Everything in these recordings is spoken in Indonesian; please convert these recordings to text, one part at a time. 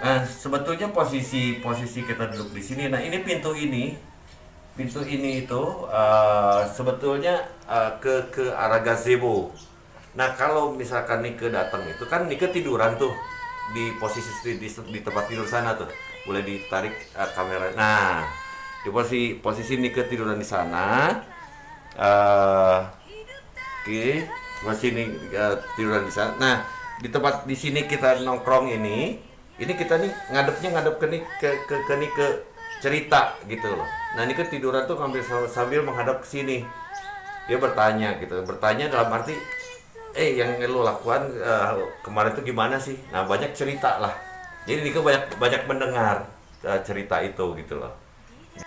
Nah, sebetulnya posisi posisi kita duduk di sini. Nah, ini pintu ini itu sebetulnya ke arah gazebo. Nah, kalau misalkan Nike datang itu kan Nike tiduran tuh di posisi di tempat tidur sana tuh. Boleh ditarik kamera. Nah, di posisi Nike tiduran di sana. eh Oke, masih ini tiduran di sana. Nah, di tempat di sini kita nongkrong ini kita nih ngadep ke nih ke cerita gitu loh. Nah, ini ketiduran tuh sambil menghadap ke sini. Dia bertanya gitu, bertanya dalam arti, yang lo lakukan kemarin tuh gimana sih? Nah, banyak cerita lah. Jadi Nike banyak banyak mendengar cerita itu gitu loh.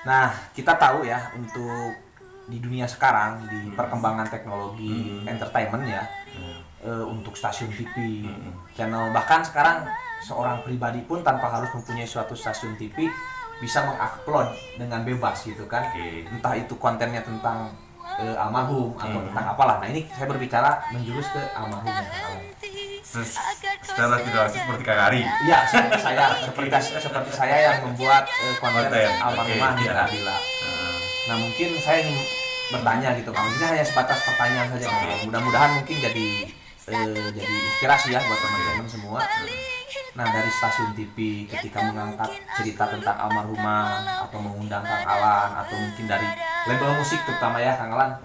Nah, kita tahu ya untuk di dunia sekarang di perkembangan teknologi entertainment ya, untuk stasiun TV, channel, bahkan sekarang seorang pribadi pun tanpa harus mempunyai suatu stasiun TV bisa mengupload dengan bebas gitu kan. Oke. Entah itu kontennya tentang almarhum atau tentang apalah. Nah, ini saya berbicara menjurus ke almarhumnya. Secara tidak langsung seperti Kak Ari. Iya, seperti saya yang membuat konten Konten, almarhumah oke, di iya. Radila. Nah, mungkin saya ingin bertanya gitu Kang. Ini hanya sebatas pertanyaan saja. Oke. Mudah-mudahan mungkin jadi inspirasi ya buat teman-teman semua. Nah, dari stasiun TV ketika mengangkat cerita tentang almarhumah atau mengundang Kang Alan atau mungkin dari label musik terutama ya Kang Alan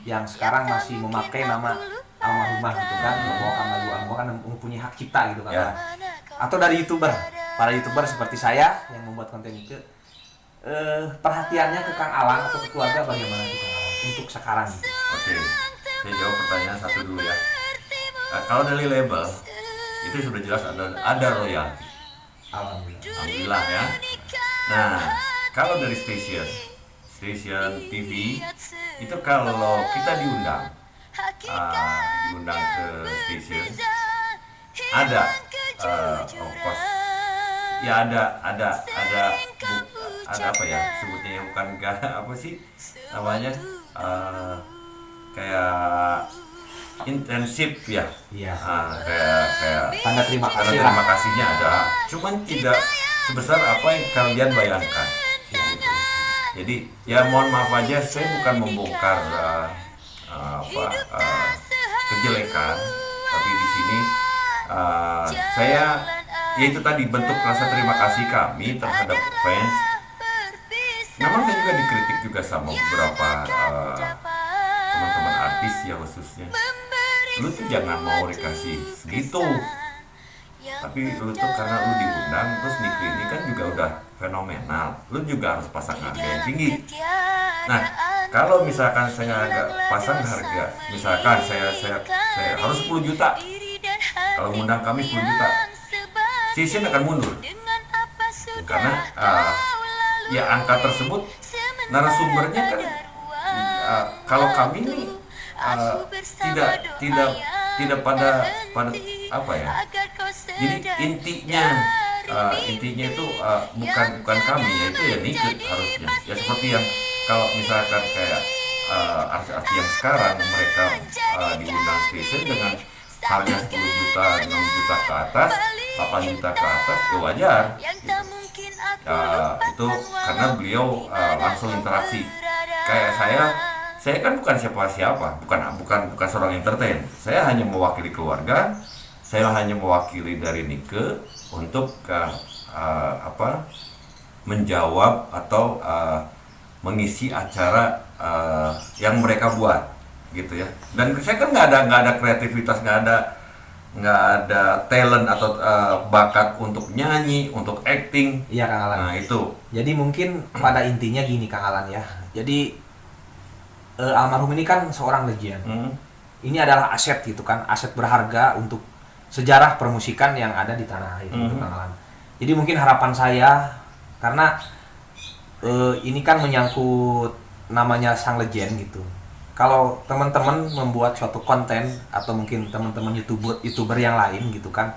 yang sekarang masih memakai nama almarhumah gitu kan, membawakan lagu almarhumah kan mempunyai hak cipta gitu Kang Ya. Alan. Atau dari para YouTuber seperti saya yang membuat konten itu, perhatiannya ke Kang Alan atau ke keluarga bagaimana gitu Kang Alan untuk sekarang gitu. Oke, saya jawab pertanyaan satu dulu ya. Kalau dari label itu sudah jelas ada royalti. Alhamdulillah. Alhamdulillah ya. Nah, kalau dari stasiun TV itu kalau kita diundang ke stasiun ada ongkos. Ya ada apa ya sebutnya ya bukan apa sih namanya kayak intensif ya. Iya. Kayak Tanda terima karena kasih terima lah. kasihnya ada, cuman tidak sebesar apa yang kalian bayangkan. Gitu. Jadi ya mohon maaf aja, saya bukan membongkar kejelekan, tapi di sini saya ya itu tadi bentuk rasa terima kasih kami terhadap fans. Namun saya juga dikritik juga sama beberapa teman-teman artis ya khususnya. Lu tuh jangan mau dikasih segitu, tapi lu tuh karena lu diundang terus Nike ini kan juga udah fenomenal, lu juga harus pasang harga yang tinggi. Nah, kalau misalkan saya pasang harga, misalkan saya harus 10 juta, kalau mengundang kami 10 juta, season akan mundur karena ya angka tersebut narasumbernya kan kalau kami ini tidak tidak tidak pada apa ya, jadi intinya itu bukan kami, yaitu ya Nike harusnya ya, seperti yang kalau misalkan kayak artis-artis yang sekarang mereka diundang station dengan harga 10 juta, 6 juta ke atas, 8 juta ke atas, ya wajar gitu. Itu karena beliau langsung interaksi. Kayak saya kan bukan siapa-siapa, bukan seorang entertain. Saya hanya mewakili keluarga, saya hanya mewakili dari Nike untuk menjawab atau mengisi acara yang mereka buat gitu ya. Dan saya kan nggak ada kreativitas, nggak ada talent atau bakat untuk nyanyi, untuk acting. Iya Kang Alan. Nah itu. Jadi mungkin pada intinya gini Kang Alan ya. Jadi almarhum ini kan seorang legend. Ini adalah aset gitu kan, aset berharga untuk sejarah permusikan yang ada di tanah air gitu Kang Alan. Jadi mungkin harapan saya, karena ini kan menyangkut namanya sang legend gitu. Kalau teman-teman membuat suatu konten atau mungkin teman-teman youtuber yang lain gitu kan,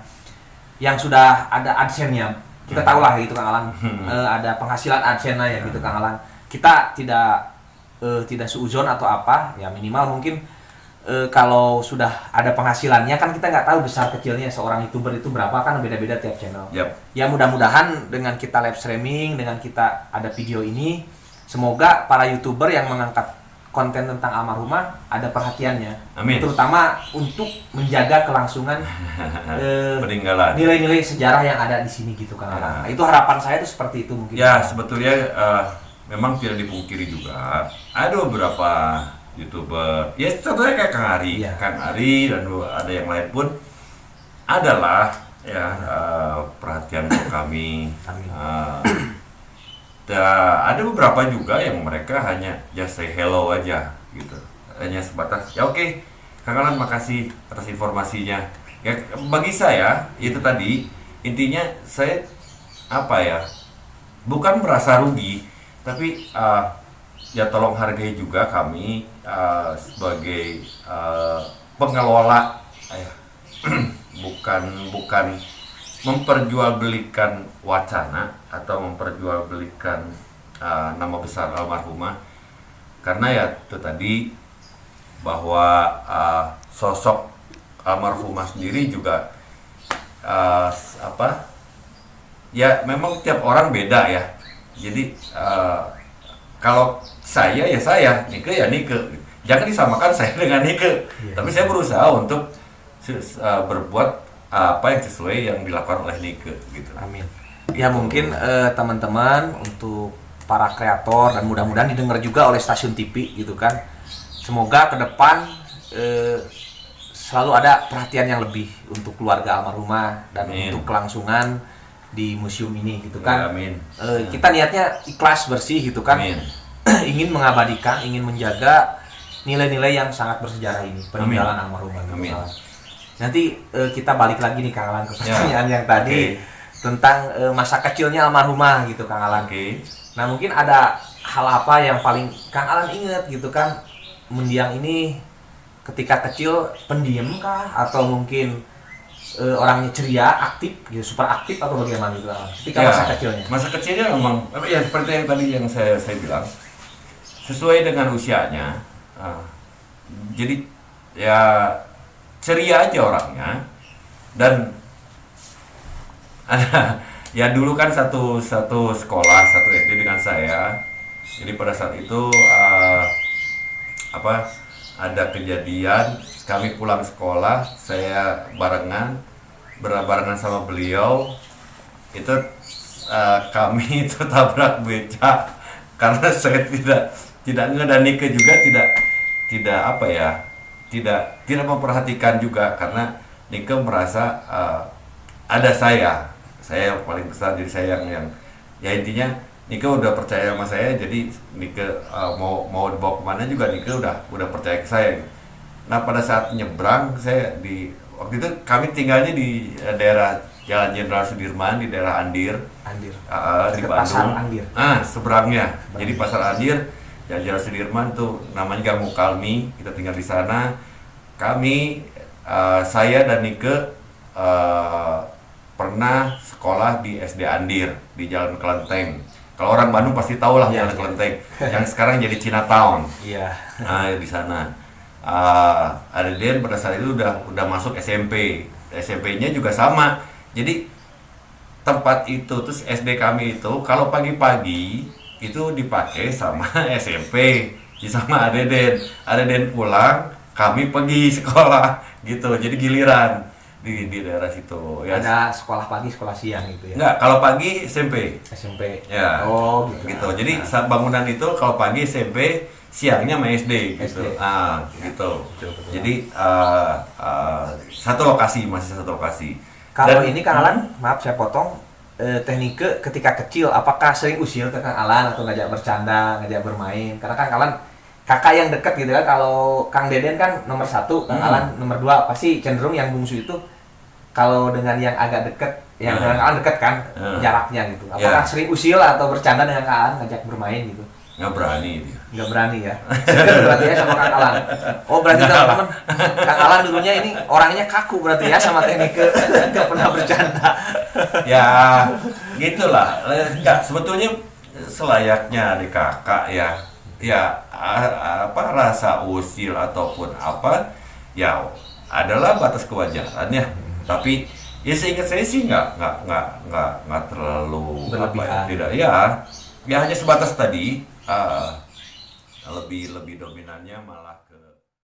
yang sudah ada adsense-nya, kita tahu lah gitu Kang Alan, ada penghasilan adsense-nya ya gitu Kang Alan. Kita tidak seuzon atau apa, ya minimal mungkin kalau sudah ada penghasilannya kan kita nggak tahu besar kecilnya seorang YouTuber itu berapa, kan beda-beda tiap channel. Ya mudah-mudahan dengan kita live streaming, dengan kita ada video ini, semoga para YouTuber yang mengangkat konten tentang almarhumah ada perhatiannya. Amin. Terutama untuk menjaga kelangsungan peninggalan, nilai-nilai sejarah yang ada di sini gitu kan. Nah, itu harapan saya tuh seperti itu mungkin. Ya sebetulnya memang tidak dipungkiri juga ada beberapa YouTuber, ya contohnya kayak Kang Ari, Kang Ari dan ada yang lain pun adalah ya perhatian untuk kami. Ada beberapa juga yang mereka hanya just say hello aja gitu, hanya sebatas ya oke, Kang Alan makasih atas informasinya. Ya bagi saya itu tadi intinya saya bukan merasa rugi, tapi ya tolong hargai juga kami sebagai pengelola, bukan memperjualbelikan wacana atau memperjualbelikan nama besar almarhumah, karena ya itu tadi bahwa sosok almarhumah sendiri juga ya memang tiap orang beda ya. Jadi kalau saya ya saya, Nike ya Nike. Jangan disamakan saya dengan Nike. Tapi saya berusaha untuk berbuat apa yang sesuai yang dilakukan oleh Nike gitu. Amin. Ya mungkin teman-teman untuk para kreator dan mudah-mudahan didengar juga oleh stasiun TV gitu kan. Semoga ke depan selalu ada perhatian yang lebih untuk keluarga almarhumah dan untuk kelangsungan di museum ini gitu kan. Amin. Kita niatnya ikhlas bersih gitu kan. Amin. Ingin mengabadikan, ingin menjaga nilai-nilai yang sangat bersejarah ini, peninggalan almarhumah. Amin. Nanti kita balik lagi nih Kang Alan ke pertanyaan yang tadi tentang masa kecilnya almarhumah gitu Kang Alan. Nah mungkin ada hal apa yang paling Kang Alan ingat gitu kan, mendiang ini ketika kecil pendiam kah atau mungkin orangnya ceria, aktif, gitu, super aktif atau bagaimana gitu ketika masa kecilnya? Masa kecilnya memang ya seperti yang tadi yang saya bilang, sesuai dengan usianya. Jadi ya ceria aja orangnya, dan ada ya dulu kan satu sekolah, satu SD dengan saya. Jadi pada saat itu ada kejadian kami pulang sekolah, saya barengan sama beliau itu kami itu tabrak beca karena saya tidak nge dan Nike juga tidak memperhatikan juga, karena Nike merasa ada saya yang paling besar, jadi saya yang ya intinya Nike udah percaya sama saya, jadi Nike mau dibawa kemana juga Nike udah percaya ke saya. Nah pada saat nyebrang waktu itu kami tinggalnya di daerah Jalan Jenderal Sudirman di daerah Andir. Di Bandung. Pasar Andir. Seberangnya. Jadi Pasar Andir, Jalan Jenderal Sudirman tuh namanya Gang Mukalmi. Kita tinggal di sana. Kami, saya dan Nike pernah sekolah di SD Andir di Jalan Kelenteng. Kalau orang Bandung pasti tahu lah Jalan Kelenteng. Yang sekarang jadi Chinatown. Iya. Di sana. Aden pada saat itu udah masuk SMP. SMP-nya juga sama. Jadi tempat itu terus SD kami itu kalau pagi-pagi itu dipakai sama SMP, sama Aden pulang, kami pergi sekolah gitu. Jadi giliran di daerah situ. Ya. Ada sekolah pagi, sekolah siang gitu ya. Enggak, kalau pagi SMP. Ya. Oh, gitu. Jadi saat bangunan itu kalau pagi SMP, siangnya sama SD gitu. Gitu. Betul. Jadi masih satu lokasi. Kalau ini Kang Alan, maaf saya potong, teknik ketika kecil apakah sering usil ke Kang Alan atau ngajak bercanda, ngajak bermain? Karena Kang Alan kakak yang dekat gitu kan, kalau Kang Deden kan nomor 1, Kang Alan nomor 2, pasti cenderung yang bungsu itu kalau dengan yang agak dekat, yang dengan Kang Alan dekat kan jaraknya gitu. Apakah sering usil atau bercanda dengan Kang Alan, ngajak bermain gitu? Nggak berani dia. Nggak berani ya. Berarti ya sama Kang Alan. Oh berarti teman-teman, Kang Alan dulunya ini orangnya kaku berarti ya sama teknik nggak pernah bercanda. Ya gitulah. Enggak, sebetulnya selayaknya adik kakak ya. ya rasa usil ataupun apa ya adalah batas kewajaran ya. Tapi ya seingat saya sih nggak terlalu berlebihan. tidak ya hanya sebatas tadi lebih dominannya malah